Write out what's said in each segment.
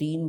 3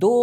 2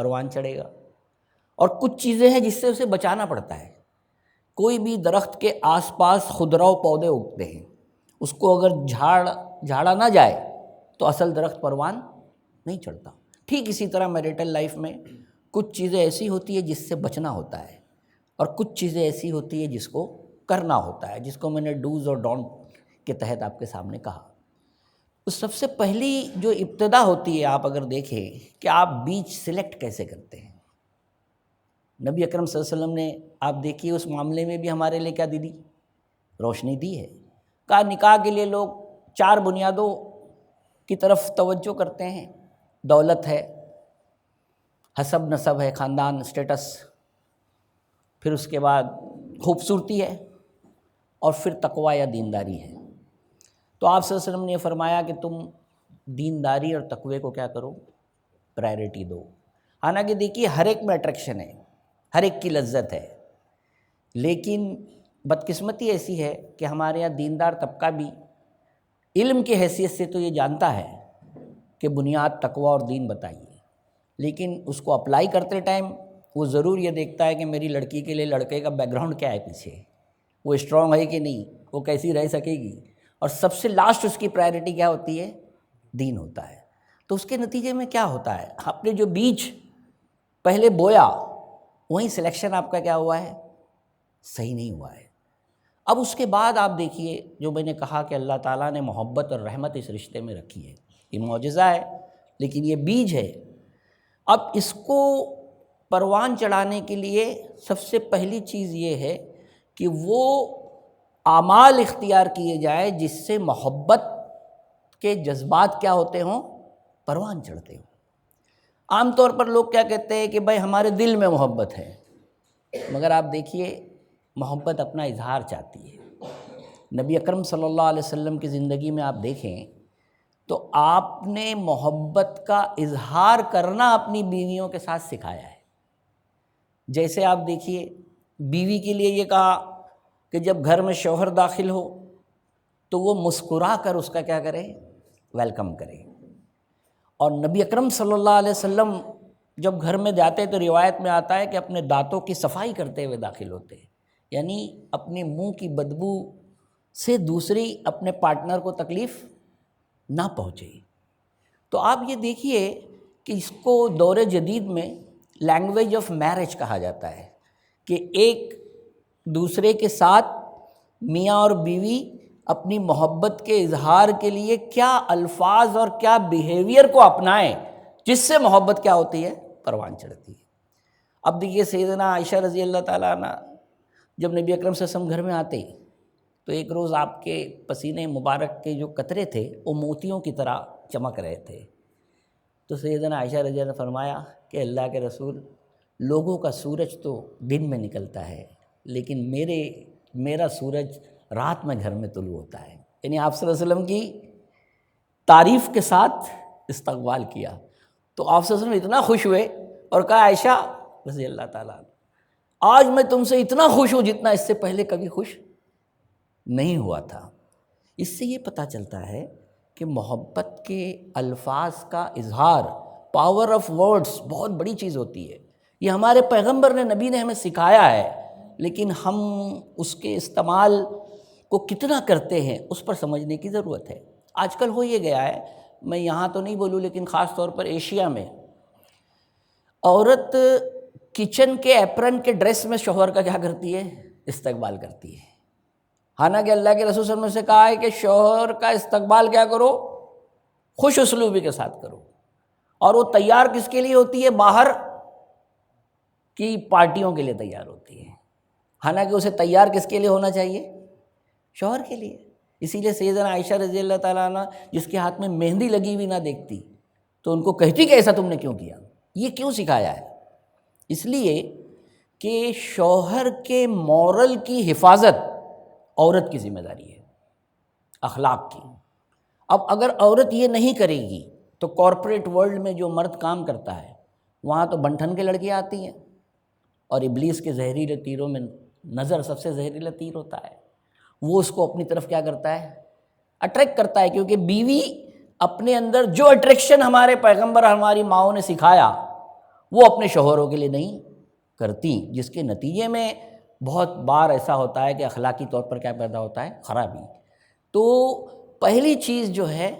پروان چڑھے گا۔ اور کچھ چیزیں ہیں جس سے اسے بچانا پڑتا ہے۔ کوئی بھی درخت کے آس پاس خضرا پودے اگتے ہیں، اس کو اگر جھاڑا نہ جائے تو اصل درخت پروان نہیں چڑھتا۔ ٹھیک اسی طرح میریٹل لائف میں کچھ چیزیں ایسی ہوتی ہیں جس سے بچنا ہوتا ہے، اور کچھ چیزیں ایسی ہوتی ہیں جس کو کرنا ہوتا ہے، جس کو میں نے ڈوز اور ڈونٹ کے تحت آپ کے سامنے کہا۔ تو سب سے پہلی جو ابتدا ہوتی ہے، آپ اگر دیکھیں کہ آپ بیچ سلیکٹ کیسے کرتے ہیں۔ نبی اکرم صلی اللہ علیہ وسلم نے، آپ دیکھیے اس معاملے میں بھی ہمارے لیے کیا دی روشنی دی ہے۔ کہا نکاح کے لیے لوگ 4 بنیادوں کی طرف توجہ کرتے ہیں، دولت ہے، حسب نسب ہے، خاندان اسٹیٹس، پھر اس کے بعد خوبصورتی ہے، اور پھر تقوی یا دینداری ہے۔ تو آپ صلی اللہ علیہ وسلم نے یہ فرمایا کہ تم دینداری اور تقوی کو کیا کرو، پرائرٹی دو۔ حالانکہ دیکھیے ہر ایک میں اٹریکشن ہے، ہر ایک کی لذت ہے، لیکن بدقسمتی ایسی ہے کہ ہمارے یہاں دیندار طبقہ بھی علم کی حیثیت سے تو یہ جانتا ہے کہ بنیاد تقوی اور دین بتائیے، لیکن اس کو اپلائی کرتے ٹائم وہ ضرور یہ دیکھتا ہے کہ میری لڑکی کے لیے لڑکے کا بیک گراؤنڈ کیا ہے، پیچھے وہ اسٹرانگ ہے کہ نہیں، وہ کیسی رہ سکے گی، اور سب سے لاسٹ اس کی پرائرٹی کیا ہوتی ہے، دین ہوتا ہے۔ تو اس کے نتیجے میں کیا ہوتا ہے، آپ نے جو بیج پہلے بویا وہیں سلیکشن آپ کا کیا ہوا ہے، صحیح نہیں ہوا ہے۔ اب اس کے بعد آپ دیکھیے جو میں نے کہا کہ اللہ تعالیٰ نے محبت اور رحمت اس رشتے میں رکھی ہے، یہ معجزہ ہے، لیکن یہ بیج ہے۔ اب اس کو پروان چڑھانے کے لیے سب سے پہلی چیز یہ ہے کہ وہ اعمال اختیار کیے جائیں جس سے محبت کے جذبات کیا ہوتے ہوں، پروان چڑھتے ہوں۔ عام طور پر لوگ کیا کہتے ہیں کہ بھائی ہمارے دل میں محبت ہے، مگر آپ دیکھیے محبت اپنا اظہار چاہتی ہے۔ نبی اکرم صلی اللہ علیہ وسلم کی زندگی میں آپ دیکھیں تو آپ نے محبت کا اظہار کرنا اپنی بیویوں کے ساتھ سکھایا ہے۔ جیسے آپ دیکھیے بیوی کے لیے یہ کہا کہ جب گھر میں شوہر داخل ہو تو وہ مسکرا کر اس کا کیا کرے، ویلکم کرے۔ اور نبی اکرم صلی اللہ علیہ وسلم جب گھر میں جاتے تو روایت میں آتا ہے کہ اپنے دانتوں کی صفائی کرتے ہوئے داخل ہوتے، یعنی اپنے منہ کی بدبو سے دوسری اپنے پارٹنر کو تکلیف نہ پہنچے۔ تو آپ یہ دیکھیے کہ اس کو دور جدید میں لینگویج آف میرج کہا جاتا ہے، کہ ایک دوسرے کے ساتھ میاں اور بیوی اپنی محبت کے اظہار کے لیے کیا الفاظ اور کیا بیہیویئر کو اپنائیں جس سے محبت کیا ہوتی ہے، پروان چڑھتی ہے۔ اب دیکھیے سیدنا عائشہ رضی اللہ تعالیٰ عنہ جب نبی اکرم صلی اللہ علیہ وسلم گھر میں آتے تو ایک روز آپ کے پسینے مبارک کے جو قطرے تھے وہ موتیوں کی طرح چمک رہے تھے۔ تو سیدنا عائشہ رضی اللہ نے فرمایا کہ اللہ کے رسول، لوگوں کا سورج تو دن میں نکلتا ہے، لیکن میرا سورج رات میں گھر میں طلوع ہوتا ہے۔ یعنی آپ صلی اللہ علیہ وسلم کی تعریف کے ساتھ استقبال کیا تو آپ صلی اللہ علیہ وسلم اتنا خوش ہوئے اور کہا عائشہ رضی اللہ تعالیٰ آج میں تم سے اتنا خوش ہوں جتنا اس سے پہلے کبھی خوش نہیں ہوا تھا۔ اس سے یہ پتہ چلتا ہے کہ محبت کے الفاظ کا اظہار، پاور آف ورڈز بہت بڑی چیز ہوتی ہے۔ یہ ہمارے پیغمبر نے، نبی نے ہمیں سکھایا ہے، لیکن ہم اس کے استعمال کو کتنا کرتے ہیں اس پر سمجھنے کی ضرورت ہے۔ آج کل ہو یہ گیا ہے، میں یہاں تو نہیں بولوں لیکن خاص طور پر ایشیا میں، عورت کچن کے ایپرن کے ڈریس میں شوہر کا کیا کرتی ہے، استقبال کرتی ہے۔ حالانکہ اللہ کے رسول صلی اللہ علیہ وسلم نے کہا ہے کہ شوہر کا استقبال کیا کرو، خوش اسلوبی کے ساتھ کرو۔ اور وہ تیار کس کے لیے ہوتی ہے، باہر کی پارٹیوں کے لیے تیار ہوتی ہے، حالانکہ اسے تیار کس کے لیے ہونا چاہیے، شوہر کے لیے۔ اسی لیے سیدنا عائشہ رضی اللہ تعالیٰ عنہ جس کے ہاتھ میں مہندی لگی ہوئی نہ دیکھتی تو ان کو کہتی کہ ایسا تم نے کیوں کیا، یہ کیوں سکھایا ہے؟ اس لیے کہ شوہر کے مورل کی حفاظت عورت کی ذمہ داری ہے، اخلاق کی۔ اب اگر عورت یہ نہیں کرے گی تو کارپوریٹ ورلڈ میں جو مرد کام کرتا ہے وہاں تو بنٹھن کے لڑکیاں آتی ہیں، اور ابلیس کے زہریلے تیروں میں نظر سب سے زہریلا تیر ہوتا ہے، وہ اس کو اپنی طرف کیا کرتا ہے، اٹریکٹ کرتا ہے۔ کیونکہ بیوی اپنے اندر جو اٹریکشن ہمارے پیغمبر ہماری ماؤں نے سکھایا وہ اپنے شوہروں کے لیے نہیں کرتی، جس کے نتیجے میں بہت بار ایسا ہوتا ہے کہ اخلاقی طور پر کیا پیدا ہوتا ہے، خرابی۔ تو پہلی چیز جو ہے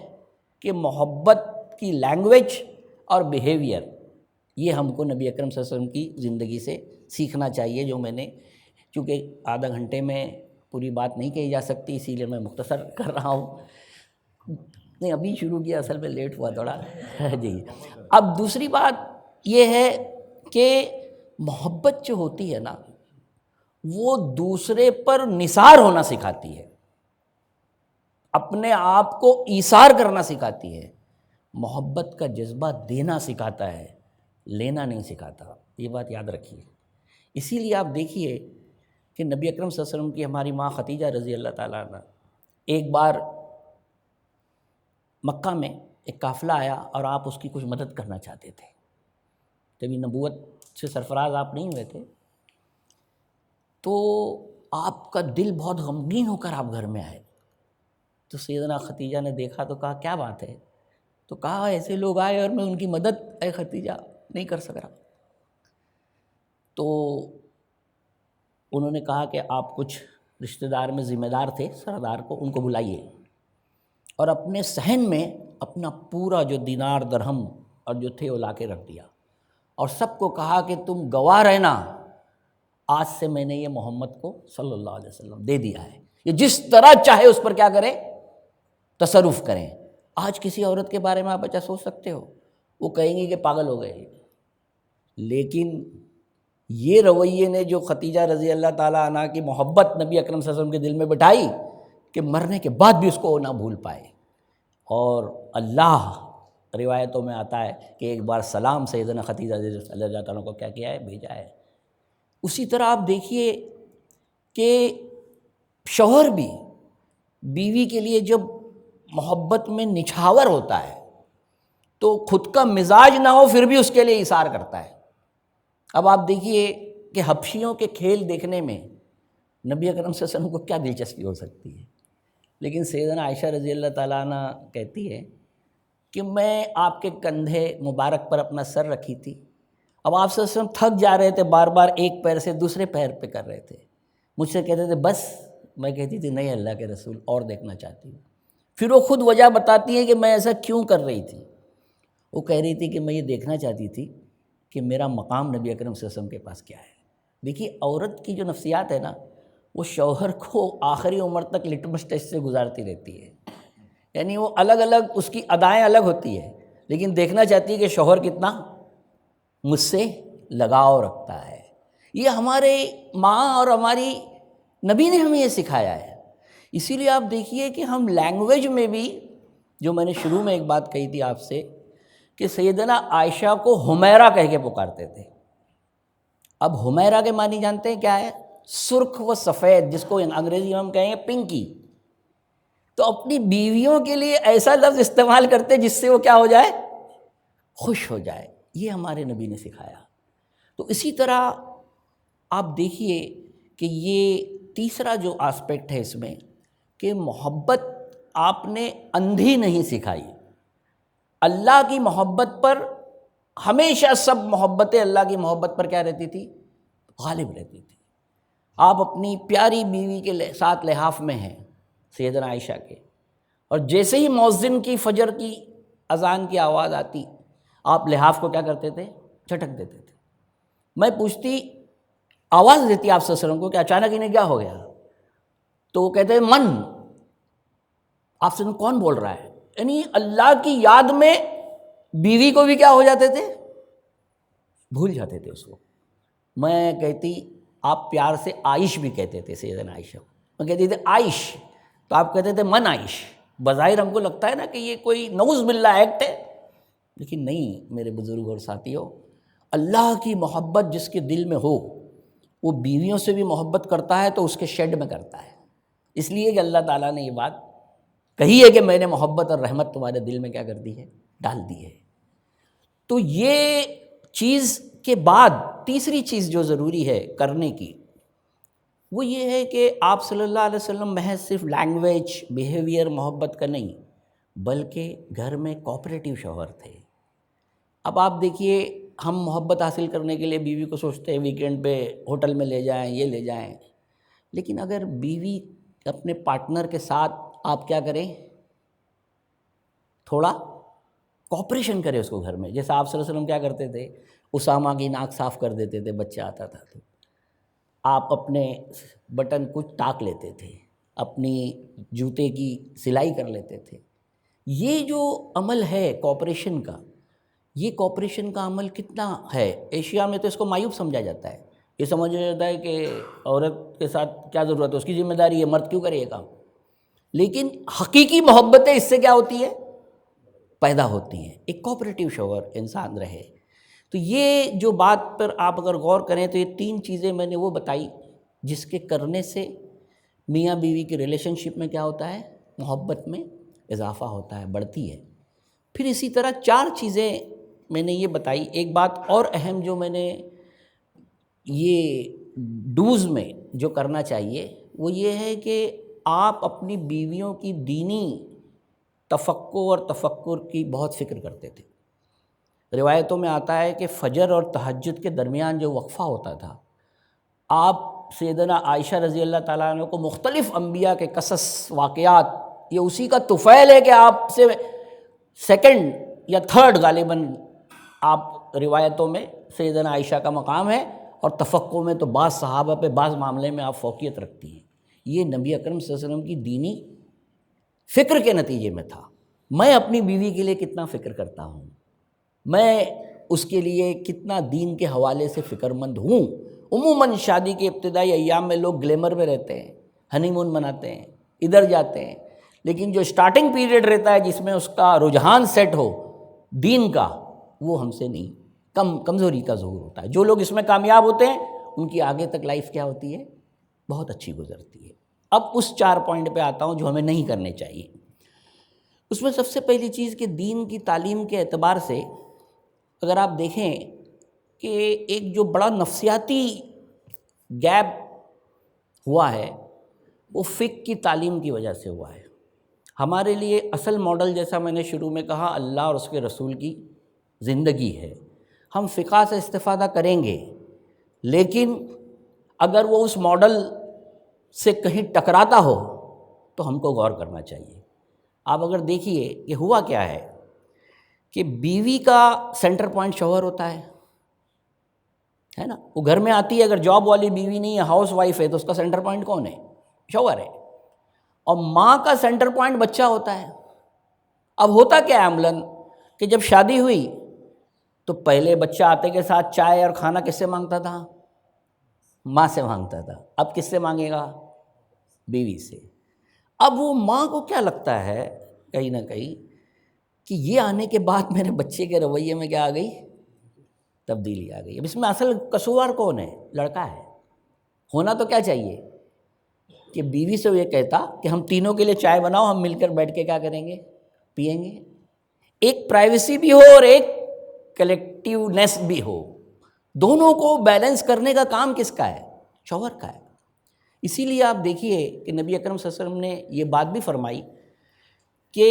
کہ محبت کی لینگویج اور بیہیویئر، یہ ہم کو نبی اکرم صلی اللہ علیہ وسلم کی زندگی سے سیکھنا چاہیے، جو میں نے چونکہ آدھا گھنٹے میں پوری بات نہیں کہی جا سکتی، اسی لیے میں مختصر کر رہا ہوں۔ نہیں ابھی شروع کیا، اصل میں لیٹ ہوا تھوڑا جی۔ اب دوسری بات یہ ہے کہ محبت جو ہوتی ہے نا، وہ دوسرے پر نثار ہونا سکھاتی ہے، اپنے آپ کو ایثار کرنا سکھاتی ہے۔ محبت کا جذبہ دینا سکھاتا ہے، لینا نہیں سکھاتا، یہ بات یاد رکھیے۔ اسی لیے آپ دیکھیے کہ نبی اکرم صلی اللہ علیہ وسلم کی ہماری ماں خدیجہ رضی اللہ تعالیٰ عنہ، ایک بار مکہ میں ایک قافلہ آیا اور آپ اس کی کچھ مدد کرنا چاہتے تھے، جبھی نبوت سے سرفراز آپ نہیں ہوئے تھے، تو آپ کا دل بہت غمگین ہو کر آپ گھر میں آئے۔ تو سیدنا خدیجہ نے دیکھا تو کہا کیا بات ہے؟ تو کہا ایسے لوگ آئے اور میں ان کی مدد اے خدیجہ نہیں کر سک رہا۔ تو انہوں نے کہا کہ آپ کچھ رشتہ دار میں ذمہ دار تھے، سردار کو، ان کو بلائیے، اور اپنے صحن میں اپنا پورا جو دینار درہم اور جو تھے وہ لا کے رکھ دیا، اور سب کو کہا کہ تم گواہ رہنا، آج سے میں نے یہ محمد کو صلی اللہ علیہ وسلم دے دیا ہے، یہ جس طرح چاہے اس پر کیا کریں، تصرف کریں۔ آج کسی عورت کے بارے میں آپ اچھا سوچ سکتے ہو، وہ کہیں گی کہ پاگل ہو گئے، لیکن یہ رویے نے جو خدیجہ رضی اللہ تعالیٰ عنہ کی محبت نبی اکرم صلی اللہ علیہ وسلم کے دل میں بٹھائی کہ مرنے کے بعد بھی اس کو نہ بھول پائے۔ اور اللہ روایتوں میں آتا ہے کہ ایک بار سلام سیدنا خدیجہ رضی اللہ تعالیٰ کو کیا کیا ہے، بھیجا ہے۔ اسی طرح آپ دیکھیے کہ شوہر بھی بیوی کے لیے جب محبت میں نچھاور ہوتا ہے تو خود کا مزاج نہ ہو پھر بھی اس کے لیے ایثار کرتا ہے۔ اب آپ دیکھیے کہ حبشیوں کے کھیل دیکھنے میں نبی اکرم صلی اللہ علیہ وسلم کو کیا دلچسپی ہو سکتی ہے، لیکن سیدنا عائشہ رضی اللہ تعالیٰ عنہ کہتی ہے کہ میں آپ کے کندھے مبارک پر اپنا سر رکھی تھی، اب آپ صلی اللہ علیہ وسلم تھک جا رہے تھے، بار بار ایک پیر سے دوسرے پیر پہ کر رہے تھے، مجھ سے کہتے تھے بس، میں کہتی تھی نہیں اللہ کے رسول اور دیکھنا چاہتی ہوں۔ پھر وہ خود وجہ بتاتی ہے کہ میں ایسا کیوں کر رہی تھی، وہ کہہ رہی تھی کہ میں یہ دیکھنا چاہتی تھی کہ میرا مقام نبی اکرم صلی اللہ علیہ وسلم کے پاس کیا ہے۔ دیکھیے عورت کی جو نفسیات ہے نا، وہ شوہر کو آخری عمر تک لٹمس ٹیسٹ سے گزارتی رہتی ہے، یعنی وہ الگ الگ اس کی ادائیں الگ ہوتی ہے، لیکن دیکھنا چاہتی ہے کہ شوہر کتنا مجھ سے لگاؤ رکھتا ہے۔ یہ ہمارے ماں اور ہماری نبی نے ہمیں یہ سکھایا ہے۔ اسی لیے آپ دیکھیے کہ ہم لینگویج میں بھی، جو میں نے شروع میں ایک بات کہی تھی آپ سے کہ سیدنا عائشہ کو حمیرہ کہہ کے پکارتے تھے۔ اب حمیرہ کے معنی جانتے ہیں کیا ہے؟ سرخ و سفید، جس کو انگریزی میں ہم کہیں گے پنکی۔ تو اپنی بیویوں کے لیے ایسا لفظ استعمال کرتے جس سے وہ کیا ہو جائے، خوش ہو جائے۔ یہ ہمارے نبی نے سکھایا۔ تو اسی طرح آپ دیکھیے کہ یہ تیسرا جو آسپیکٹ ہے اس میں کہ محبت آپ نے اندھی نہیں سکھائی۔ اللہ کی محبت پر ہمیشہ سب محبتیں اللہ کی محبت پر کیا رہتی تھی، غالب رہتی تھی۔ آپ اپنی پیاری بیوی کے ساتھ لحاف میں ہیں سیدنا عائشہ کے، اور جیسے ہی مؤذن کی فجر کی اذان کی آواز آتی آپ لحاف کو کیا کرتے تھے، جھٹک دیتے تھے۔ میں پوچھتی، آواز دیتی آپ صلی اللہ علیہ وسلم کو کہ اچانک انہیں کیا ہو گیا، تو وہ کہتے ہیں من، آپ سے کون بول رہا ہے، یعنی اللہ کی یاد میں بیوی کو بھی کیا ہو جاتے تھے، بھول جاتے تھے اس کو۔ میں کہتی آپ پیار سے عائش بھی کہتے تھے سیدنا عائشہ، میں کہتی تھے عائش، تو آپ کہتے تھے من عائش۔ بظاہر ہم کو لگتا ہے نا کہ یہ کوئی نعوذ باللہ ایکٹ ہے، لیکن نہیں میرے بزرگ اور ساتھیوں، اللہ کی محبت جس کے دل میں ہو وہ بیویوں سے بھی محبت کرتا ہے تو اس کے شیڈ میں کرتا ہے، اس لیے کہ اللہ تعالیٰ نے یہ بات کہی ہے کہ میں نے محبت اور رحمت تمہارے دل میں کیا کر دی ہے، ڈال دی ہے۔ تو یہ چیز کے بعد تیسری چیز جو ضروری ہے کرنے کی، وہ یہ ہے کہ آپ صلی اللہ علیہ وسلم محض صرف لینگویج، بیہیویئر محبت کا نہیں، بلکہ گھر میں کوآپریٹیو شوہر تھے۔ اب آپ دیکھیے ہم محبت حاصل کرنے کے لیے بیوی کو سوچتے ہیں ویکینڈ پہ ہوٹل میں لے جائیں، یہ لے جائیں، لیکن اگر بیوی اپنے پارٹنر کے ساتھ آپ کیا کریں، تھوڑا کوپریشن کرے اس کو گھر میں، جیسا آپ صلی اللہ علیہ وسلم کیا کرتے تھے، اسامہ کی ناک صاف کر دیتے تھے، بچہ آتا تھا تو آپ اپنے بٹن کچھ ٹاک لیتے تھے، اپنی جوتے کی سلائی کر لیتے تھے۔ یہ جو عمل ہے کوپریشن کا، یہ کوپریشن کا عمل کتنا ہے، ایشیا میں تو اس کو معیوب سمجھا جاتا ہے، یہ سمجھا جاتا ہے کہ عورت کے ساتھ کیا ضرورت ہے، اس کی ذمہ داری ہے، مرد کیوں کرے یہ کام، لیکن حقیقی محبتیں اس سے کیا ہوتی ہے، پیدا ہوتی ہیں، ایک کوپریٹیو شوہر انسان رہے۔ تو یہ جو بات پر آپ اگر غور کریں تو یہ 3 چیزیں میں نے وہ بتائی جس کے کرنے سے میاں بیوی کی ریلیشن شپ میں کیا ہوتا ہے، محبت میں اضافہ ہوتا ہے، بڑھتی ہے۔ پھر اسی طرح 4 چیزیں میں نے یہ بتائی۔ ایک بات اور اہم جو میں نے یہ ڈوز میں جو کرنا چاہیے وہ یہ ہے کہ آپ اپنی بیویوں کی دینی تفقہ اور تفکر کی بہت فکر کرتے تھے۔ روایتوں میں آتا ہے کہ فجر اور تہجد کے درمیان جو وقفہ ہوتا تھا، آپ سیدنا عائشہ رضی اللہ تعالیٰ عنہ کو مختلف انبیاء کے قصص واقعات، یہ اسی کا طفیل ہے کہ آپ سے سیکنڈ یا تھرڈ غالباً آپ روایتوں میں سیدنا عائشہ کا مقام ہے، اور تفقہ میں تو بعض صحابہ پہ بعض معاملے میں آپ فوقیت رکھتی ہیں۔ یہ نبی اکرم صلی اللہ علیہ وسلم کی دینی فکر کے نتیجے میں تھا۔ میں اپنی بیوی کے لیے کتنا فکر کرتا ہوں، میں اس کے لیے کتنا دین کے حوالے سے فکر مند ہوں۔ عموماً شادی کے ابتدائی ایام میں لوگ گلیمر میں رہتے ہیں، ہنی مون مناتے ہیں، ادھر جاتے ہیں، لیکن جو سٹارٹنگ پیریڈ رہتا ہے جس میں اس کا رجحان سیٹ ہو دین کا، وہ ہم سے نہیں، کمزوری کا ظہور ہوتا ہے۔ جو لوگ اس میں کامیاب ہوتے ہیں ان کی آگے تک لائف کیا ہوتی ہے، بہت اچھی گزرتی ہے۔ اب اس 4 پوائنٹ پہ آتا ہوں جو ہمیں نہیں کرنے چاہیے۔ اس میں سب سے پہلی چیز کہ دین کی تعلیم کے اعتبار سے اگر آپ دیکھیں کہ ایک جو بڑا نفسیاتی گیپ ہوا ہے وہ فقہ کی تعلیم کی وجہ سے ہوا ہے۔ ہمارے لیے اصل ماڈل، جیسا میں نے شروع میں کہا، اللہ اور اس کے رسول کی زندگی ہے۔ ہم فقہ سے استفادہ کریں گے، لیکن اگر وہ اس ماڈل سے کہیں ٹکراتا ہو تو ہم کو غور کرنا چاہیے۔ آپ اگر دیکھیے کہ ہوا کیا ہے کہ بیوی کا سینٹر پوائنٹ شوہر ہوتا ہے نا، وہ گھر میں آتی ہے، اگر جاب والی بیوی نہیں ہے، ہاؤس وائف ہے، تو اس کا سینٹر پوائنٹ کون ہے، شوہر ہے۔ اور ماں کا سینٹر پوائنٹ بچہ ہوتا ہے۔ اب ہوتا کیا ہے عملاً کہ جب شادی ہوئی تو پہلے بچہ آتے کے ساتھ چائے اور کھانا کس سے مانگتا تھا، ماں سے مانگتا تھا، اب کس سے مانگے گا، بیوی سے۔ اب وہ ماں کو کیا لگتا ہے کہیں نہ کہیں کہ یہ آنے کے بعد میرے بچے کے رویے میں کیا آ گئی، تبدیلی آ گئی۔ اب اس میں اصل قصوروار کون ہے، لڑکا ہے۔ ہونا تو کیا چاہیے کہ بیوی سے یہ کہتا کہ ہم تینوں کے لیے چائے بناؤ، ہم مل کر بیٹھ کے کیا کریں گے، پئیں گے، ایک پرائیویسی بھی ہو اور ایک کلیکٹیونیس بھی ہو، دونوں کو بیلنس کرنے کا کام کس کا ہے، شوہر کا ہے۔ اسی لیے آپ دیکھیے کہ نبی اکرم صلی اللہ علیہ وسلم نے یہ بات بھی فرمائی کہ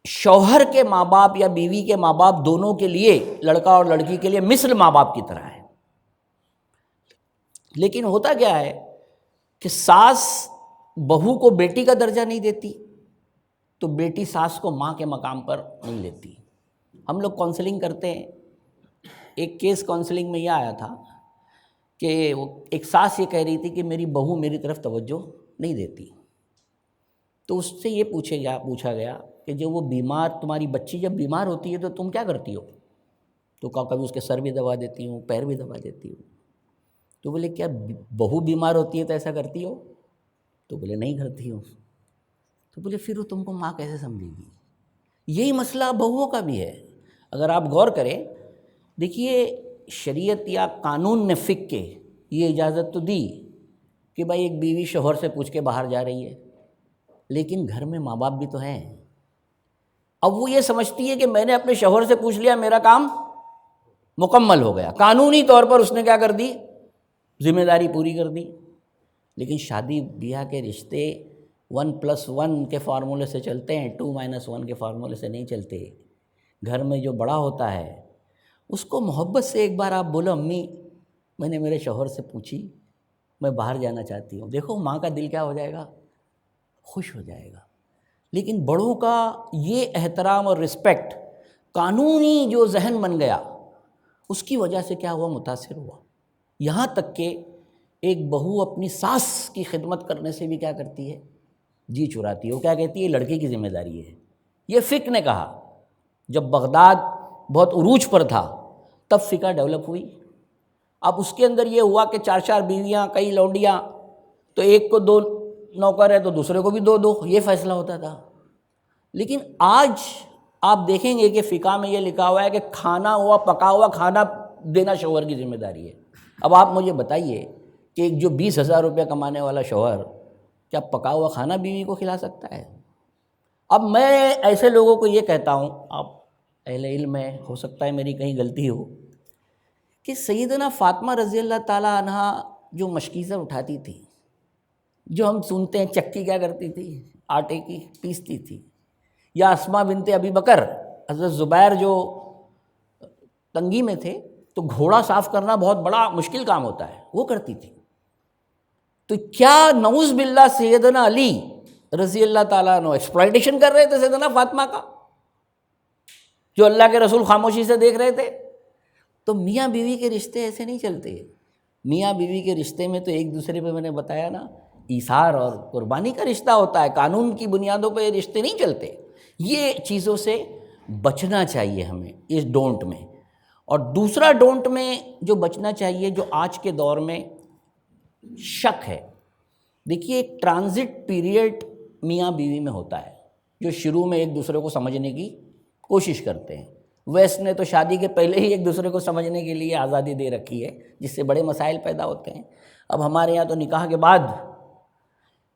شوہر کے ماں باپ یا بیوی کے ماں باپ دونوں کے لیے، لڑکا اور لڑکی کے لیے مثل ماں باپ کی طرح ہے۔ لیکن ہوتا کیا ہے کہ ساس بہو کو بیٹی کا درجہ نہیں دیتی تو بیٹی ساس کو ماں کے مقام پر نہیں لیتی۔ ہم لوگ کونسلنگ کرتے ہیں، ایک کیس کونسلنگ میں یہ آیا تھا کہ ایک ساس یہ کہہ رہی تھی کہ میری بہو میری طرف توجہ نہیں دیتی، تو اس سے یہ پوچھا گیا کہ جب وہ بیمار، تمہاری بچی جب بیمار ہوتی ہے تو تم کیا کرتی ہو؟ تو کہا کبھی اس کے سر بھی دبا دیتی ہوں، پیر بھی دبا دیتی ہوں۔ تو بولے کیا بہو بیمار ہوتی ہے تو ایسا کرتی ہو؟ تو بولے نہیں کرتی ہوں۔ تو بولے پھر وہ تم کو ماں کیسے سمجھے گی؟ یہی مسئلہ بہوؤں کا بھی ہے۔ اگر آپ غور کریں، دیکھیے شریعت یا قانون نے فقہ کے یہ اجازت تو دی کہ بھائی ایک بیوی شوہر سے پوچھ کے باہر جا رہی ہے، لیکن گھر میں ماں باپ بھی تو ہیں۔ اب وہ یہ سمجھتی ہے کہ میں نے اپنے شوہر سے پوچھ لیا، میرا کام مکمل ہو گیا، قانونی طور پر اس نے کیا کر دی، ذمہ داری پوری کر دی۔ لیکن شادی بیاہ کے رشتے 1+1 کے فارمولے سے چلتے ہیں، 2 - 1 کے فارمولے سے نہیں چلتے۔ گھر میں جو بڑا ہوتا ہے اس کو محبت سے ایک بار آپ بولو امی میں نے میرے شوہر سے پوچھی میں باہر جانا چاہتی ہوں، دیکھو ماں کا دل کیا ہو جائے گا، خوش ہو جائے گا۔ لیکن بڑوں کا یہ احترام اور رسپیکٹ قانونی جو ذہن بن گیا، اس کی وجہ سے کیا ہوا، متاثر ہوا۔ یہاں تک کہ ایک بہو اپنی ساس کی خدمت کرنے سے بھی کیا کرتی ہے، جی چراتی ہے۔ وہ کیا کہتی ہے، لڑکے کی ذمہ داری ہے۔ یہ فقہ نے کہا، جب بغداد بہت عروج پر تھا تب فقہ ڈیولپ ہوئی۔ اب اس کے اندر یہ ہوا کہ 4 بیویاں، کئی لونڈیاں، تو ایک کو 2 نوکر ہے تو دوسرے کو بھی 2، یہ فیصلہ ہوتا تھا۔ لیکن آج آپ دیکھیں گے کہ فقہ میں یہ لکھا ہوا ہے کہ پکا ہوا کھانا دینا شوہر کی ذمہ داری ہے۔ اب آپ مجھے بتائیے کہ ایک جو 20,000 روپیہ کمانے والا شوہر کیا پکا ہوا کھانا بیوی کو کھلا سکتا ہے؟ اب میں ایسے لوگوں کو یہ کہتا ہوں، آپ اہل علم ہے، ہو سکتا ہے میری کہیں غلطی ہو، کہ سیدنا فاطمہ رضی اللہ تعالیٰ عنہا جو مشکیزہ اٹھاتی تھی، جو ہم سنتے ہیں چکی کیا کرتی تھی، آٹے کی پیستی تھی، یا اسماء بنت ابی بکر، حضرت زبیر جو تنگی میں تھے تو گھوڑا صاف کرنا بہت بڑا مشکل کام ہوتا ہے، وہ کرتی تھی۔ تو کیا نعوذ باللہ سیدنا علی رضی اللہ تعالیٰ عنہ ایکسپلائٹیشن کر رہے تھے سیدنا فاطمہ کا، جو اللہ کے رسول خاموشی سے دیکھ رہے تھے؟ تو میاں بیوی کے رشتے ایسے نہیں چلتے۔ میاں بیوی کے رشتے میں تو ایک دوسرے پہ میں نے بتایا نا، ایثار اور قربانی کا رشتہ ہوتا ہے، قانون کی بنیادوں پہ یہ رشتے نہیں چلتے۔ یہ چیزوں سے بچنا چاہیے ہمیں اس ڈونٹ میں۔ اور دوسرا ڈونٹ میں جو بچنا چاہیے، جو آج کے دور میں شک ہے، دیکھیے ایک ٹرانزٹ پیریڈ میاں بیوی میں ہوتا ہے، جو شروع میں ایک دوسرے کو سمجھنے کی کوشش کرتے ہیں۔ ویسٹ نے تو شادی کے پہلے ہی ایک دوسرے کو سمجھنے کے لیے آزادی دے رکھی ہے، جس سے بڑے مسائل پیدا ہوتے ہیں۔ اب ہمارے یہاں تو نکاح کے بعد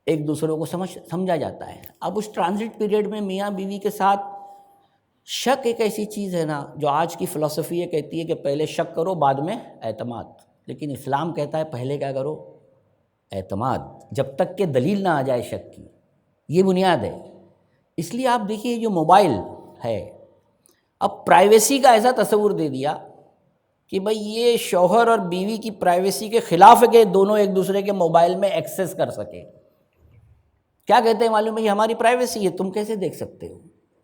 ایک دوسرے کو سمجھا جاتا ہے۔ اب اس ٹرانزٹ پیریڈ میں میاں بیوی کے ساتھ شک ایک ایسی چیز ہے نا، جو آج کی فلسفی یہ کہتی ہے کہ پہلے شک کرو بعد میں اعتماد، لیکن اسلام کہتا ہے پہلے کیا کرو، اعتماد، جب تک کہ دلیل نہ آ جائے شک کی۔ یہ بنیاد ہے۔ اس لیے آپ دیکھیے جو موبائل ہے، اب پرائیویسی کا ایسا تصور دے دیا کہ بھئی یہ شوہر اور بیوی کی پرائیویسی کے خلاف ہے کہ دونوں ایک دوسرے کے موبائل میں ایکسیس کر سکیں۔ کیا کہتے ہیں معلوم ہے، یہ ہماری پرائیویسی ہے، تم کیسے دیکھ سکتے ہو؟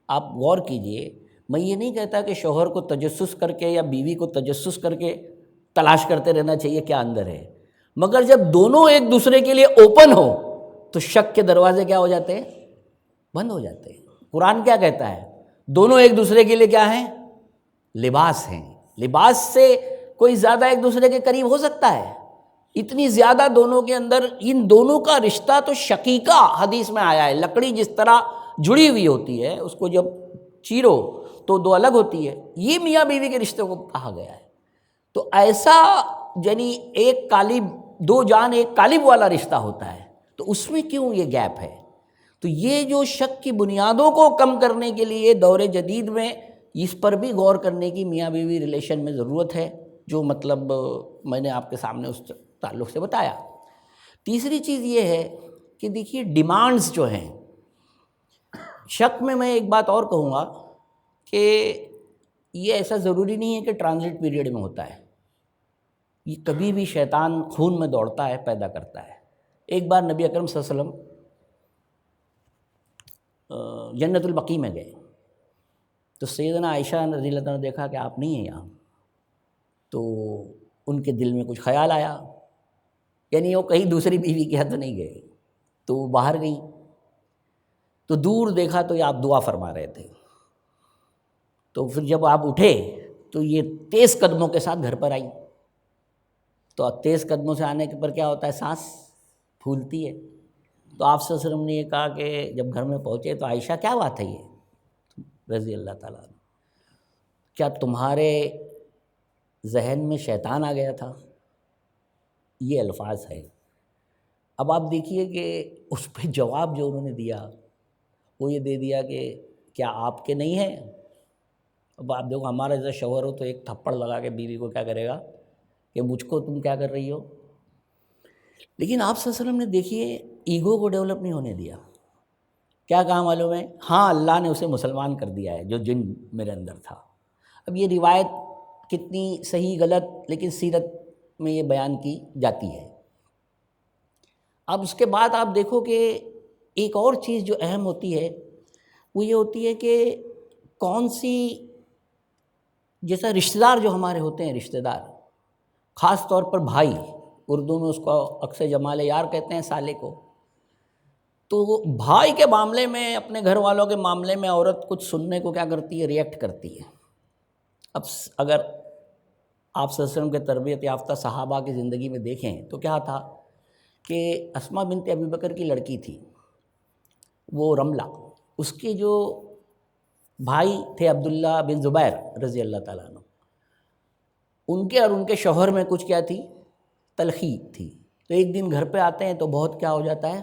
آپ غور کیجئے، میں یہ نہیں کہتا کہ شوہر کو تجسس کر کے یا بیوی کو تجسس کر کے تلاش کرتے رہنا چاہیے کیا اندر ہے، مگر جب دونوں ایک دوسرے کے لیے اوپن ہو تو شک کے دروازے کیا ہو جاتے ہیں، بند ہو جاتے ہیں۔ قرآن کیا کہتا ہے، دونوں ایک دوسرے کے لیے کیا ہیں، لباس ہیں۔ لباس سے کوئی زیادہ ایک دوسرے کے قریب ہو سکتا ہے؟ اتنی زیادہ دونوں کے اندر، ان دونوں کا رشتہ تو شقیقہ حدیث میں آیا ہے۔ لکڑی جس طرح جڑی ہوئی ہوتی ہے، اس کو جب چیرو تو 2 الگ ہوتی ہے، یہ میاں بیوی کے رشتے کو کہا گیا ہے۔ تو ایسا یعنی ایک قالب، 2 جان ایک قالب والا رشتہ ہوتا ہے، تو اس میں کیوں یہ گیپ ہے؟ تو یہ جو شک کی بنیادوں کو کم کرنے کے لیے دور جدید میں اس پر بھی غور کرنے کی میاں بیوی ریلیشن میں ضرورت ہے، جو مطلب میں نے آپ کے سامنے اس تعلق سے بتایا۔ تیسری چیز یہ ہے کہ دیکھیے ڈیمانڈز جو ہیں شک میں ایک بات اور کہوں گا کہ یہ ایسا ضروری نہیں ہے کہ ٹرانزٹ پیریڈ میں ہوتا ہے، یہ کبھی بھی شیطان خون میں دوڑتا ہے، پیدا کرتا ہے۔ ایک بار نبی اکرم صلی اللہ علیہ وسلم جنت البقیع میں گئے تو سیدنا عائشہ رضی اللہ عنہا نے دیکھا کہ آپ نہیں ہیں یہاں، تو ان کے دل میں کچھ خیال آیا، یعنی وہ کہیں دوسری بیوی کے ہاتھ نہیں گئے، تو وہ باہر گئیں، تو دور دیکھا تو یہ آپ دعا فرما رہے تھے، تو پھر جب آپ اٹھے تو یہ تیز قدموں کے ساتھ گھر پر آئیں، تو تیز قدموں سے آنے کے پر کیا ہوتا ہے، سانس پھولتی ہے۔ تو آپ صلی اللہ علیہ وسلم نے یہ کہا کہ جب گھر میں پہنچے تو عائشہ کیا بات ہے یہ رضی اللہ تعالیٰ عنہ، کیا تمہارے ذہن میں شیطان آ گیا تھا؟ یہ الفاظ ہے۔ اب آپ دیکھیے کہ اس پہ جواب جو انہوں نے دیا وہ یہ دے دیا کہ کیا آپ کے نہیں ہیں؟ اب آپ دیکھو ہمارا جیسا شوہر ہو تو ایک تھپڑ لگا کے بیوی کو کیا کرے گا کہ مجھ کو تم کیا کر رہی ہو؟ لیکن آپ صلی اللہ علیہ وسلم نے دیکھیے ایگو کو ڈیولپ نہیں ہونے دیا۔ کیا کہا معلوم ہے؟ ہاں اللہ نے اسے مسلمان کر دیا ہے جو جن میرے اندر تھا۔ اب یہ روایت کتنی صحیح غلط لیکن سیرت میں یہ بیان کی جاتی ہے۔ اب اس کے بعد آپ دیکھو کہ ایک اور چیز جو اہم ہوتی ہے وہ یہ ہوتی ہے کہ کون سی، جیسا رشتہ دار جو ہمارے ہوتے ہیں، رشتہ دار خاص طور پر بھائی، اردو میں اس کو اکثر جمال یار کہتے ہیں سالے کو، تو بھائی کے معاملے میں، اپنے گھر والوں کے معاملے میں عورت کچھ سننے کو کیا کرتی ہے، ریئیکٹ کرتی ہے۔ اب اگر آپ صلی اللہ علیہ وسلم کے تربیت یافتہ صحابہ کی زندگی میں دیکھیں تو کیا تھا کہ اسماء بنت ابی بکر کی لڑکی تھی وہ رملہ، اس کے جو بھائی تھے عبداللہ بن زبیر رضی اللہ تعالیٰ عنہ، ان کے اور ان کے شوہر میں کچھ کیا تھی، تلخی تھی۔ تو ایک دن گھر پہ آتے ہیں تو بہت کیا ہو جاتا ہے،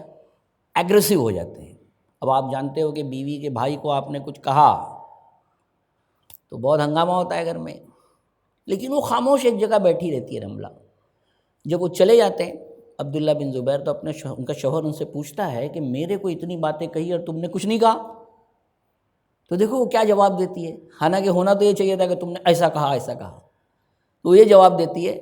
ایگریسو ہو جاتے ہیں۔ اب آپ جانتے ہو کہ بیوی کے بھائی کو آپ نے کچھ کہا تو بہت ہنگامہ ہوتا ہے گھر میں، لیکن وہ خاموش ایک جگہ بیٹھی رہتی ہے رملہ۔ جب وہ چلے جاتے ہیں عبداللہ بن زبیر تو ان کا شوہر ان سے پوچھتا ہے کہ میرے کو اتنی باتیں کہی اور تم نے کچھ نہیں کہا؟ تو دیکھو وہ کیا جواب دیتی ہے، حالانکہ ہونا تو یہ چاہیے تھا کہ تم نے ایسا کہا ایسا کہا، تو یہ جواب دیتی ہے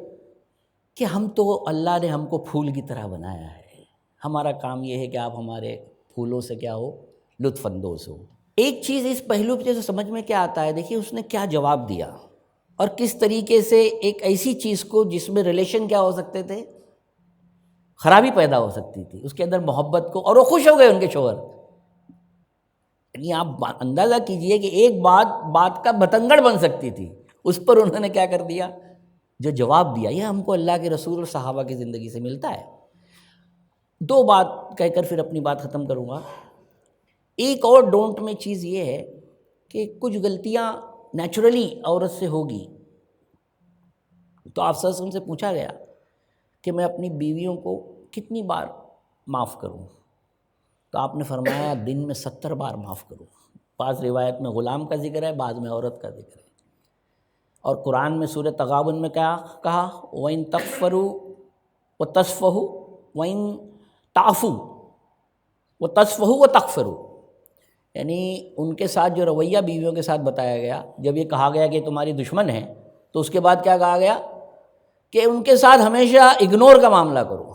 کہ ہم تو، اللہ نے ہم کو پھول کی طرح بنایا ہے، ہمارا کام یہ ہے کہ آپ ہمارے پھولوں سے کیا ہو، لطف اندوز ہو۔ ایک چیز اس پہلو پہ سے سمجھ میں کیا آتا ہے، دیکھیے اس نے کیا جواب دیا اور کس طریقے سے ایک ایسی چیز کو جس میں ریلیشن کیا ہو سکتے تھے، خرابی پیدا ہو سکتی تھی، اس کے اندر محبت کو، اور وہ خوش ہو گئے ان کے شوہر۔ یعنی آپ اندازہ کیجئے کہ ایک بات کا بتنگڑ بن سکتی تھی، اس پر انہوں نے کیا کر دیا، جو جواب دیا۔ یہ ہم کو اللہ کے رسول اور صحابہ کی زندگی سے ملتا ہے۔ دو بات کہہ کر پھر اپنی بات ختم کروں گا۔ ایک اور ڈونٹ میں چیز یہ ہے کہ کچھ غلطیاں نیچرلی عورت سے ہوگی، تو آپ صلی اللہ علیہ وسلم سے پوچھا گیا کہ میں اپنی بیویوں کو کتنی بار معاف کروں، تو آپ نے فرمایا دن میں 70 بار معاف کروں۔ بعض روایت میں غلام کا ذکر ہے، بعض میں عورت کا ذکر ہے۔ اور قرآن میں سورہ تغابن میں کیا کہا، وَإِن تَغْفِرُوا وَتَصْفَحُوا وَإِن تَعْفُوا وَتَصْفَحُوا وَتَغْفِرُوا، یعنی ان کے ساتھ جو رویہ بیویوں کے ساتھ بتایا گیا، جب یہ کہا گیا کہ تمہاری دشمن ہے تو اس کے بعد کیا کہا گیا کہ ان کے ساتھ ہمیشہ اگنور کا معاملہ کرو،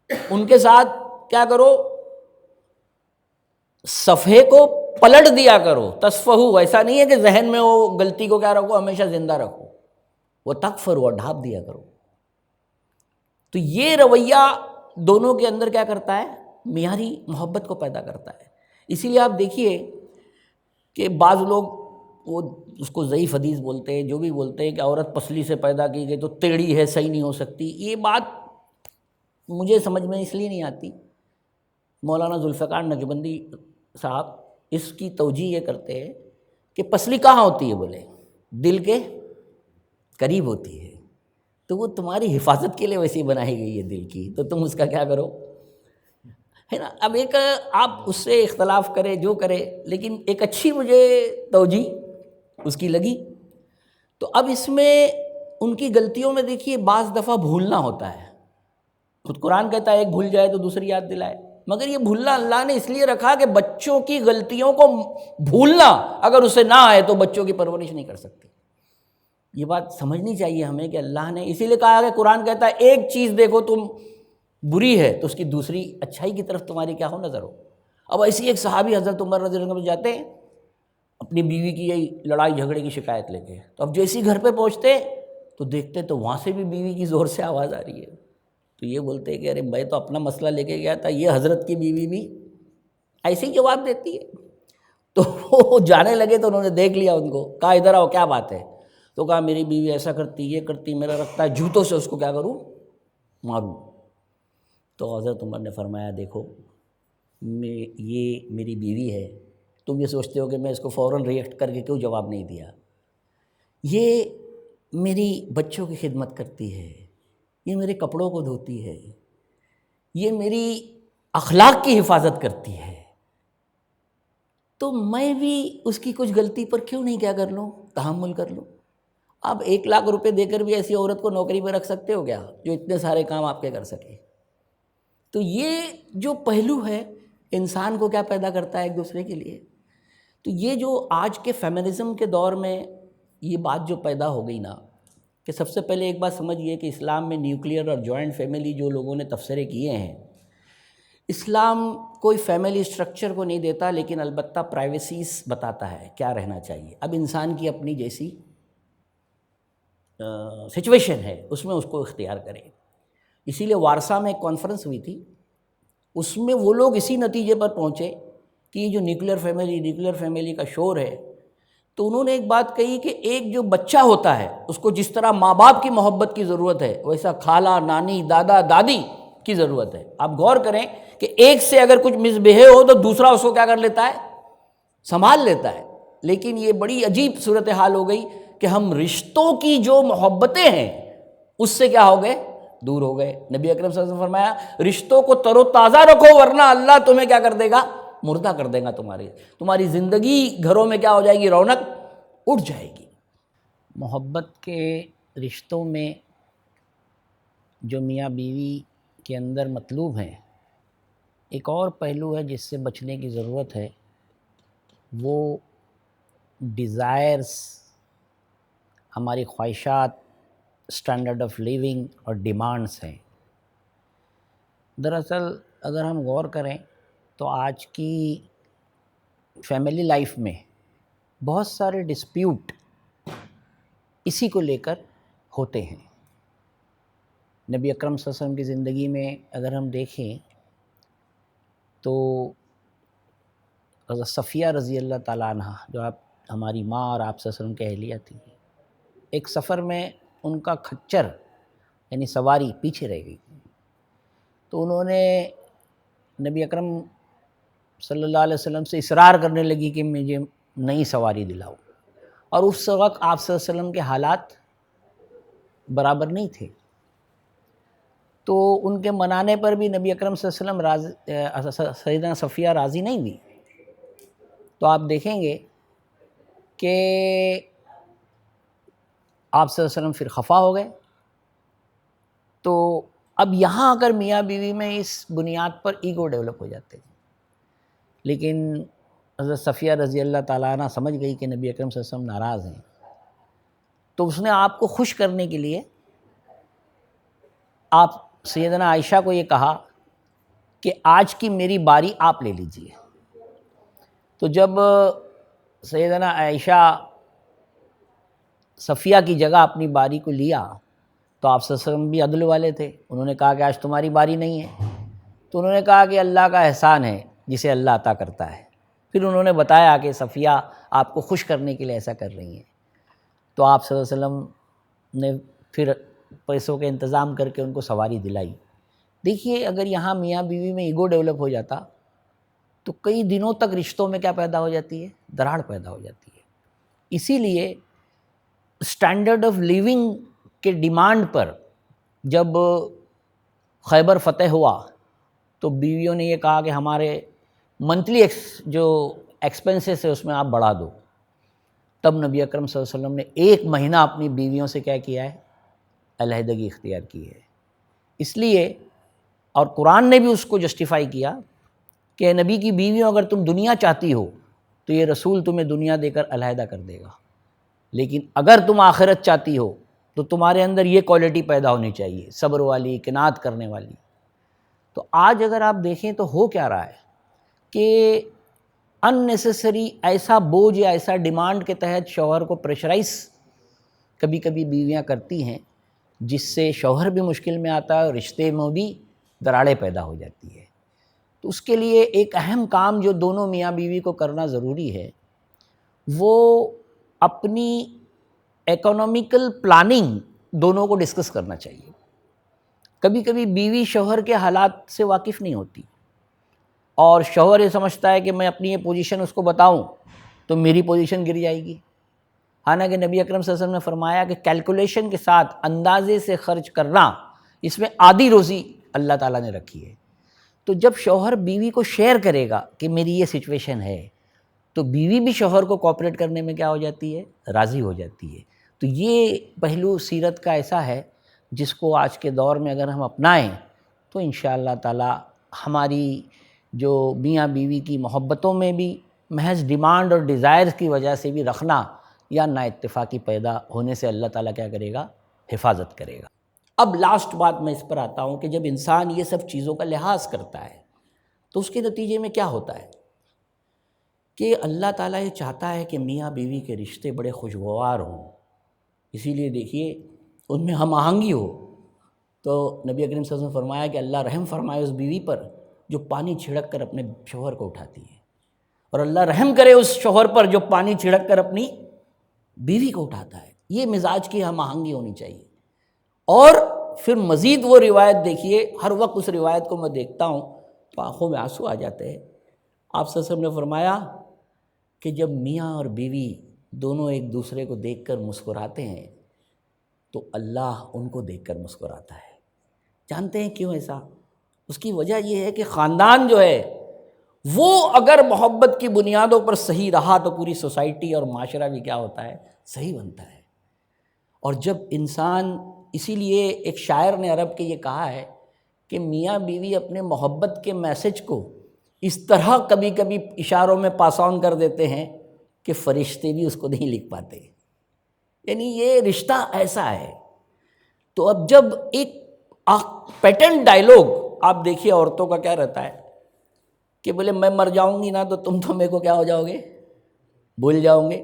ان کے ساتھ کیا کرو، صفحے کو پلٹ دیا کرو۔ تصفحو ایسا نہیں ہے کہ ذہن میں وہ غلطی کو کیا رکھو، ہمیشہ زندہ رکھو، وہ تغفروا اور ڈھانپ دیا کرو۔ تو یہ رویہ دونوں کے اندر کیا کرتا ہے، معیاری محبت کو پیدا کرتا ہے۔ اسی لیے آپ دیکھیے کہ بعض لوگ وہ اس کو ضعیف حدیث بولتے ہیں، جو بھی بولتے ہیں کہ عورت پسلی سے پیدا کی گئی تو ٹیڑھی ہے، صحیح نہیں ہو سکتی، یہ بات مجھے سمجھ میں اس لیے نہیں آتی۔ مولانا ذوالفقار نقشبندی صاحب اس کی توجیہ یہ کرتے ہیں کہ پسلی کہاں ہوتی ہے، بولے دل کے قریب ہوتی ہے، تو وہ تمہاری حفاظت کے لیے ویسی بنائی گئی ہے دل کی، تو تم اس کا کیا کرو، ہے نا۔ اب ایک آپ اس سے اختلاف کرے جو کرے، لیکن ایک اچھی مجھے توجیہ اس کی لگی۔ تو اب اس میں ان کی غلطیوں میں دیکھیے بعض دفعہ بھولنا ہوتا ہے، خود قرآن کہتا ہے ایک بھول جائے تو دوسری یاد دلائے، مگر یہ بھولنا اللہ نے اس لیے رکھا کہ بچوں کی غلطیوں کو بھولنا اگر اسے نہ آئے تو بچوں کی پرورش نہیں کر سکتے۔ یہ بات سمجھنی چاہیے ہمیں کہ اللہ نے اسی لیے کہا کہ قرآن کہتا ہے ایک چیز دیکھو تم بری ہے تو اس کی دوسری اچھائی کی طرف تمہاری کیا ہو، نظر ہو۔ اب ایسی ایک صحابی حضرت عمر رضی اللہ عنہ جاتے ہیں اپنی بیوی کی یہی لڑائی جھگڑے کی شکایت لے کے، تو اب جیسے ہی گھر پہ پہنچتے تو دیکھتے تو وہاں سے بھی بیوی کی زور سے آواز آ رہی ہے، تو یہ بولتے ہیں کہ ارے میں تو اپنا مسئلہ لے کے گیا تھا، یہ حضرت کی بیوی بھی ایسے ہی جواب دیتی ہے۔ تو وہ جانے لگے تو انہوں نے دیکھ لیا ان کو، کہا ادھر آؤ کیا بات ہے، تو کہا میری بیوی ایسا کرتی، یہ کرتی، میرا رکھتا ہے، جوتوں سے اس کو کیا کروں، ماروں۔ تو حضرت عمر نے فرمایا دیکھو یہ میری بیوی ہے، تم یہ سوچتے ہو کہ میں اس کو فوراً ریئیکٹ کر کے کیوں جواب نہیں دیا، یہ میری بچوں کی خدمت کرتی ہے، یہ میرے کپڑوں کو دھوتی ہے، یہ میری اخلاق کی حفاظت کرتی ہے، تو میں بھی اس کی کچھ غلطی پر کیوں نہیں کیا کر لوں، تحمل کر لوں۔ اب 1,00,000 روپے دے کر بھی ایسی عورت کو نوکری پہ رکھ سکتے ہو کیا جو اتنے سارے کام آپ کے کر سکے؟ تو یہ جو پہلو ہے انسان کو کیا پیدا کرتا ہے ایک دوسرے کے لیے۔ تو یہ جو آج کے فیمنزم کے دور میں یہ بات جو پیدا ہو گئی نا کہ سب سے پہلے ایک بات سمجھیے کہ اسلام میں نیوکلیئر اور جوائنٹ فیملی جو لوگوں نے تبصرے کیے ہیں، اسلام کوئی فیملی اسٹرکچر کو نہیں دیتا، لیکن البتہ پرائیویسیز بتاتا ہے کیا رہنا چاہیے۔ اب انسان کی اپنی جیسی سچویشن ہے، اس میں اس کو اختیار کرے۔ اسی لیے وارسا میں ایک کانفرنس ہوئی تھی، اس میں وہ لوگ اسی نتیجے پر پہنچے کہ یہ جو نیوکلیئر فیملی کا شور ہے، تو انہوں نے ایک بات کہی کہ ایک جو بچہ ہوتا ہے اس کو جس طرح ماں باپ کی محبت کی ضرورت ہے، ویسا خالہ، نانی، دادا، دادی کی ضرورت ہے۔ آپ غور کریں کہ ایک سے اگر کچھ مس بہیو ہو تو دوسرا اس کو کیا کر لیتا ہے؟ سنبھال لیتا ہے۔ لیکن یہ بڑی عجیب صورتحال ہو گئی کہ ہم رشتوں کی جو محبتیں ہیں اس سے کیا ہو گئے؟ دور ہو گئے۔ نبی اکرم صلی اللہ علیہ وسلم نے فرمایا رشتوں کو تر و تازہ رکھو، ورنہ اللہ تمہیں کیا کر دے گا؟ مردہ کر دے گا۔ تمہاری زندگی گھروں میں کیا ہو جائے گی؟ رونق اٹھ جائے گی۔ محبت کے رشتوں میں جو میاں بیوی کے اندر مطلوب ہیں، ایک اور پہلو ہے جس سے بچنے کی ضرورت ہے، وہ ڈیزائرز، ہماری خواہشات، اسٹینڈرڈ آف لیونگ اور ڈیمانڈس ہیں۔ دراصل اگر ہم غور کریں تو آج کی فیملی لائف میں بہت سارے ڈسپیوٹ اسی کو لے کر ہوتے ہیں۔ نبی اکرم صلی اللہ علیہ وسلم کی زندگی میں اگر ہم دیکھیں تو حضرت صفیہ رضی اللہ تعالیٰ عنہ، جو ہماری ماں اور آپ صلی اللہ علیہ وسلم کی اہلیہ تھی، ایک سفر میں ان کا کھچر یعنی سواری پیچھے رہ گئی، تو انہوں نے نبی اکرم صلی اللہ علیہ وسلم سے اصرار کرنے لگی کہ مجھے نئی سواری دلاؤ، اور اس وقت آپ صلی اللہ علیہ وسلم کے حالات برابر نہیں تھے، تو ان کے منانے پر بھی نبی اکرم صلی اللہ علیہ وسلم سیدنا صفیہ راضی نہیں ہوئی۔ تو آپ دیکھیں گے کہ آپ صلی اللہ علیہ وسلم پھر خفا ہو گئے۔ تو اب یہاں اگر میاں بیوی میں اس بنیاد پر ایگو ڈیولپ ہو جاتے ہیں، لیکن حضرت صفیہ رضی اللہ تعالیٰ عنہ سمجھ گئی کہ نبی اکرم صلی اللہ علیہ وسلم ناراض ہیں، تو اس نے آپ کو خوش کرنے کے لیے آپ سیدنا عائشہ کو یہ کہا کہ آج کی میری باری آپ لے لیجئے۔ تو جب سیدنا عائشہ صفیہ کی جگہ اپنی باری کو لیا تو آپ صلی اللہ علیہ وسلم بھی عدل والے تھے، انہوں نے کہا کہ آج تمہاری باری نہیں ہے، تو انہوں نے کہا کہ اللہ کا احسان ہے جسے اللہ عطا کرتا ہے۔ پھر انہوں نے بتایا کہ صفیہ آپ کو خوش کرنے کے لیے ایسا کر رہی ہیں، تو آپ صلی اللہ علیہ وسلم نے پھر پیسوں کے انتظام کر کے ان کو سواری دلائی۔ دیکھیے اگر یہاں میاں بیوی میں ایگو ڈیولپ ہو جاتا تو کئی دنوں تک رشتوں میں کیا پیدا ہو جاتی ہے؟ دراڑ پیدا ہو جاتی ہے۔ اسی لیے اسٹینڈرڈ آف لیونگ کے ڈیمانڈ پر جب خیبر فتح ہوا تو بیویوں نے یہ کہا کہ ہمارے منتھلی جو ایکسپنسز ہے اس میں آپ بڑھا دو۔ تب نبی اکرم صلی اللہ علیہ وسلم نے 1 مہینہ اپنی بیویوں سے کیا کیا ہے؟ علیحدگی اختیار کی ہے۔ اس لیے اور قرآن نے بھی اس کو جسٹیفائی کیا کہ نبی کی بیویوں اگر تم دنیا چاہتی ہو تو یہ رسول تمہیں دنیا دے کر علیحدہ کر دے گا، لیکن اگر تم آخرت چاہتی ہو تو تمہارے اندر یہ کوالٹی پیدا ہونی چاہیے، صبر والی، قناعت کرنے والی۔ تو آج اگر آپ دیکھیں تو ہو کیا رہا ہے کہ ان نیسیسری ایسا بوجھ یا ایسا ڈیمانڈ کے تحت شوہر کو پریشرائز کبھی کبھی بیویاں کرتی ہیں، جس سے شوہر بھی مشکل میں آتا ہے اور رشتے میں بھی دراڑیں پیدا ہو جاتی ہے۔ تو اس کے لیے ایک اہم کام جو دونوں میاں بیوی کو کرنا ضروری ہے، وہ اپنی اکنامیکل پلاننگ دونوں کو ڈسکس کرنا چاہیے۔ کبھی کبھی بیوی شوہر کے حالات سے واقف نہیں ہوتی، اور شوہر یہ سمجھتا ہے کہ میں اپنی یہ پوزیشن اس کو بتاؤں تو میری پوزیشن گر جائے گی۔ حالانکہ نبی اکرم صلی اللہ علیہ وسلم نے فرمایا کہ کیلکولیشن کے ساتھ اندازے سے خرچ کرنا، اس میں آدھی روزی اللہ تعالیٰ نے رکھی ہے۔ تو جب شوہر بیوی کو شیئر کرے گا کہ میری یہ سچویشن ہے، تو بیوی بھی شوہر کو کوآپریٹ کرنے میں کیا ہو جاتی ہے؟ راضی ہو جاتی ہے۔ تو یہ پہلو سیرت کا ایسا ہے جس کو آج کے دور میں اگر ہم اپنائیں تو انشاءاللہ تعالی ہماری جو میاں بیوی کی محبتوں میں بھی محض ڈیمانڈ اور ڈیزائرز کی وجہ سے بھی رکھنا یا نا اتفاقی پیدا ہونے سے اللہ تعالیٰ کیا کرے گا؟ حفاظت کرے گا۔ اب لاسٹ بات میں اس پر آتا ہوں کہ جب انسان یہ سب چیزوں کا لحاظ کرتا ہے تو اس کے نتیجے میں کیا ہوتا ہے کہ اللہ تعالیٰ یہ چاہتا ہے کہ میاں بیوی کے رشتے بڑے خوشگوار ہوں، اسی لیے دیکھیے ان میں ہم آہنگی ہو۔ تو نبی اکرم صلی اللہ علیہ وسلم نے فرمایا کہ اللہ رحم فرمائے اس بیوی پر جو پانی چھڑک کر اپنے شوہر کو اٹھاتی ہے، اور اللہ رحم کرے اس شوہر پر جو پانی چھڑک کر اپنی بیوی کو اٹھاتا ہے۔ یہ مزاج کی ہم آہنگی ہونی چاہیے۔ اور پھر مزید وہ روایت دیکھیے، ہر وقت اس روایت کو میں دیکھتا ہوں تو آنکھوں میں آنسو آ جاتے ہیں۔ آپ صلی اللہ علیہ وسلم نے فرمایا کہ جب میاں اور بیوی دونوں ایک دوسرے کو دیکھ کر مسکراتے ہیں تو اللہ ان کو دیکھ کر مسکراتا ہے۔ جانتے ہیں کیوں ایسا؟ اس کی وجہ یہ ہے کہ خاندان جو ہے وہ اگر محبت کی بنیادوں پر صحیح رہا تو پوری سوسائٹی اور معاشرہ بھی کیا ہوتا ہے؟ صحیح بنتا ہے۔ اور جب انسان، اسی لیے ایک شاعر نے عرب کے یہ کہا ہے کہ میاں بیوی اپنے محبت کے میسج کو اس طرح کبھی کبھی اشاروں میں پاس آن کر دیتے ہیں کہ فرشتے بھی اس کو نہیں لکھ پاتے، یعنی یہ رشتہ ایسا ہے۔ تو اب جب ایک پیٹرن ڈائیلاگ آپ دیکھیے عورتوں کا کیا رہتا ہے کہ بولے میں مر جاؤں گی نا تو تم تو میرے کو کیا ہو جاؤ گے؟ بھول جاؤ گے،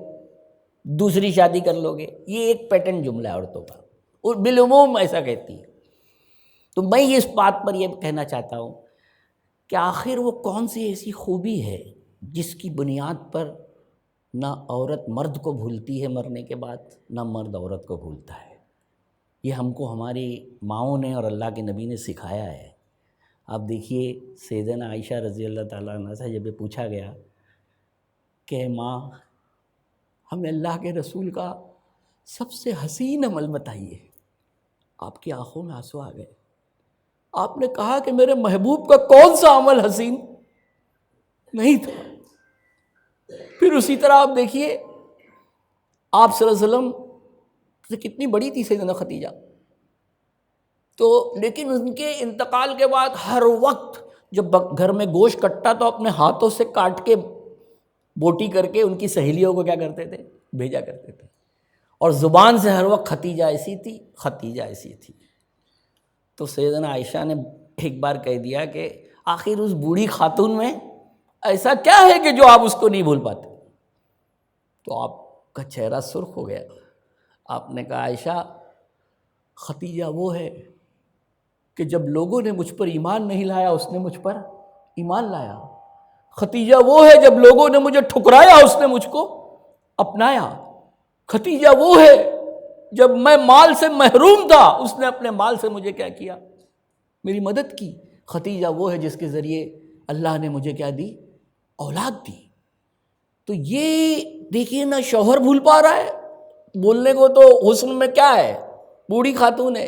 دوسری شادی کر لو گے۔ یہ ایک پیٹرن جملہ ہے عورتوں کا، اور بالعموم ایسا کہتی ہے۔ تو میں اس بات پر یہ کہنا چاہتا ہوں کہ آخر وہ کون سی ایسی خوبی ہے جس کی بنیاد پر نہ عورت مرد کو بھولتی ہے مرنے کے بعد، نہ مرد عورت کو بھولتا ہے؟ یہ ہم کو ہماری ماؤں نے اور اللہ کے نبی نے سکھایا ہے۔ آپ دیکھیے سیدنا عائشہ رضی اللہ تعالیٰ عنہ سے جب یہ پوچھا گیا کہ ماں ہمیں اللہ کے رسول کا سب سے حسین عمل بتائیے، آپ کی آنکھوں میں آنسو آ گئے۔ آپ نے کہا کہ میرے محبوب کا کون سا عمل حسین نہیں تھا؟ پھر اسی طرح آپ دیکھیے آپ صلی اللہ علیہ وسلم سے کتنی بڑی تھی سیدنا خدیجہ، تو لیکن ان کے انتقال کے بعد ہر وقت جب گھر میں گوشت کٹتا تو اپنے ہاتھوں سے کاٹ کے بوٹی کر کے ان کی سہیلیوں کو کیا کرتے تھے؟ بھیجا کرتے تھے، اور زبان سے ہر وقت ختیجہ ایسی تھی، ختیجہ ایسی تھی۔ تو سیدنا عائشہ نے ایک بار کہہ دیا کہ آخر اس بوڑھی خاتون میں ایسا کیا ہے کہ جو آپ اس کو نہیں بھول پاتے؟ تو آپ کا چہرہ سرخ ہو گیا۔ آپ نے کہا عائشہ ختیجہ وہ ہے کہ جب لوگوں نے مجھ پر ایمان نہیں لایا اس نے مجھ پر ایمان لایا۔ ختیجہ وہ ہے جب لوگوں نے مجھے ٹھکرایا اس نے مجھ کو اپنایا۔ ختیجہ وہ ہے جب میں مال سے محروم تھا اس نے اپنے مال سے مجھے کیا کیا؟ میری مدد کی۔ ختیجہ وہ ہے جس کے ذریعے اللہ نے مجھے کیا دی؟ اولاد دی۔ تو یہ دیکھیے نہ شوہر بھول پا رہا ہے، بولنے کو تو حسن میں کیا ہے، بوڑھی خاتون ہے،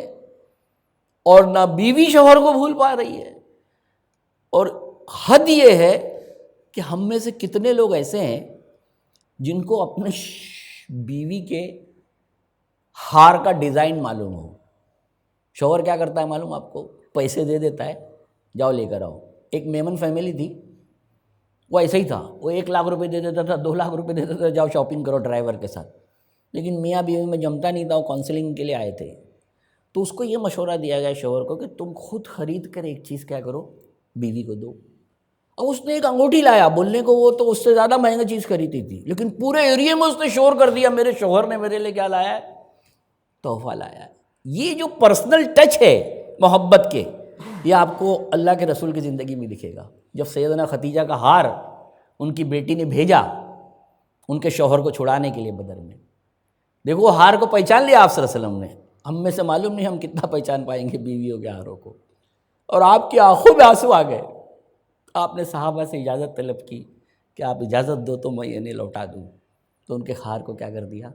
اور نہ بیوی شوہر کو بھول پا رہی ہے۔ اور حد یہ ہے کہ ہم میں سے کتنے لوگ ایسے ہیں جن کو اپنے بیوی کے ہار کا ڈیزائن معلوم ہو۔ شوہر کیا کرتا ہے معلوم آپ کو؟ پیسے دے دیتا ہے، جاؤ لے کر آؤ۔ ایک میمن فیملی تھی، وہ ایسا ہی تھا، وہ 1 لاکھ روپے دے دیتا تھا، 2 لاکھ روپے دے دیتا تھا، جاؤ شاپنگ کرو ڈرائیور کے ساتھ۔ لیکن میاں بیوی میں جمتا نہیں تھا، وہ کاؤنسلنگ کے لیے آئے تھے، تو اس کو یہ مشورہ دیا گیا شوہر کو کہ تم خود خرید کر ایک چیز کیا کرو، بیوی کو دو۔ اب اس نے ایک انگوٹھی لایا، بولنے کو وہ تو اس سے زیادہ مہنگا چیز خریدی تھی، لیکن پورے ایریے میں اس نے شور کر دیا میرے شوہر نے میرے لیے کیا لایا ہے؟ تحفہ لایا ہے۔ یہ جو پرسنل ٹچ ہے محبت کے، یہ آپ کو اللہ کے رسول کی زندگی میں دکھے گا۔ جب سیدنا ختیجہ کا ہار ان کی بیٹی نے بھیجا ان کے شوہر کو چھڑانے کے لیے بدر میں، دیکھو ہار کو پہچان لیا آپ صلی اللہ علیہ وسلم نے۔ ہم میں سے معلوم نہیں ہم کتنا پہچان پائیں گے بیویوں کے ہاروں کو۔ اور آپ کی آنکھوں میں آنسو آ گئے۔ آپ نے صحابہ سے اجازت طلب کی کہ آپ اجازت دو تو میں انہیں لوٹا دوں، تو ان کے ہار کو کیا کر دیا؟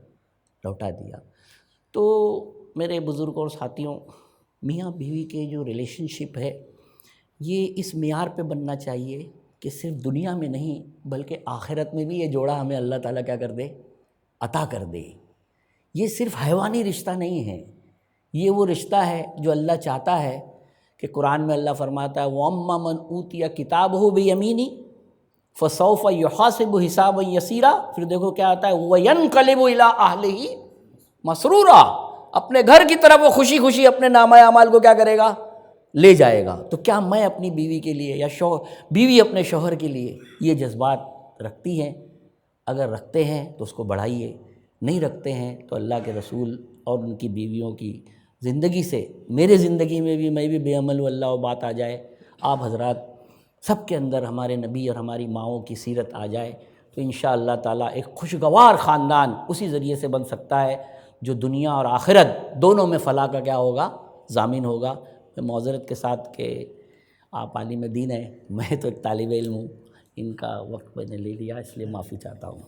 لوٹا دیا۔ تو میرے بزرگوں اور ساتھیوں، میاں بیوی کے جو ریلیشن شپ ہے یہ اس معیار پہ بننا چاہیے کہ صرف دنیا میں نہیں بلکہ آخرت میں بھی یہ جوڑا ہمیں اللہ تعالیٰ کیا کر دے؟ عطا کر دے۔ یہ صرف حیوانی رشتہ نہیں ہے، یہ وہ رشتہ ہے جو اللہ چاہتا ہے کہ قرآن میں اللہ فرماتا ہے وَأَمَّا مَنْ أُوتِيَ كِتَابَهُ بِيَمِينِهِ فسوف یحاسب حسابا یسیرا، پھر دیکھو کیا آتا ہے وینقلب الی اہلہ مسرورا، اپنے گھر کی طرف وہ خوشی خوشی اپنے نامہ اعمال کو کیا کرے گا، لے جائے گا۔ تو کیا میں اپنی بیوی کے لیے یا بیوی اپنے شوہر کے لیے یہ جذبات رکھتی ہیں؟ اگر رکھتے ہیں تو اس کو بڑھائیے، نہیں رکھتے ہیں تو اللہ کے رسول اور ان کی بیویوں کی زندگی سے، میرے زندگی میں بھی، میں بھی بے عمل ہوں، اللہ و بات آ جائے، آپ حضرات سب کے اندر ہمارے نبی اور ہماری ماؤں کی سیرت آ جائے، تو انشاءاللہ تعالیٰ ایک خوشگوار خاندان اسی ذریعے سے بن سکتا ہے جو دنیا اور آخرت دونوں میں فلاح کا کیا ہوگا، ضامن ہوگا۔ میں معذرت کے ساتھ کہ آپ عالم دین ہیں، میں تو ایک طالب علم ہوں، ان کا وقت میں نے لے لیا، اس لیے معافی چاہتا ہوں۔